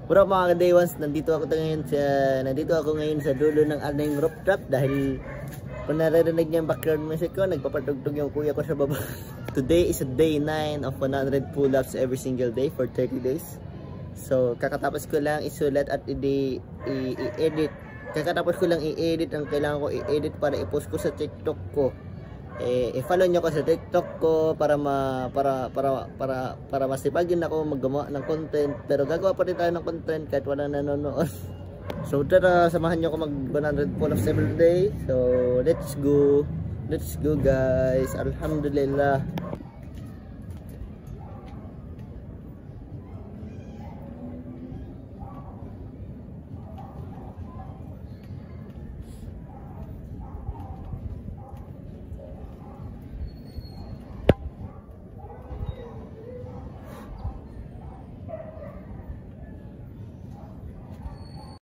Bro, mga day ones, nandito ako ngayon sa dulo ng aning rooftop dahil kung naririnig niyo yung background music ko, nagpapatugtog yung kuya ko sa baba. Today is a day 9 of 100 pull-ups every single day for 30 days. So, kakatapos ko lang isulat at i-edit. Kakatapos ko lang i-edit ang kailangan ko i-edit para i-post ko sa TikTok ko. I-follow nyo ko sa TikTok ko para masipagin ako maggawa ng content, pero gagawa pa rin tayo ng content kahit wala nanonood. So tara, samahan nyo ako mag 100 pull-ups every day. So let's go guys, alhamdulillah.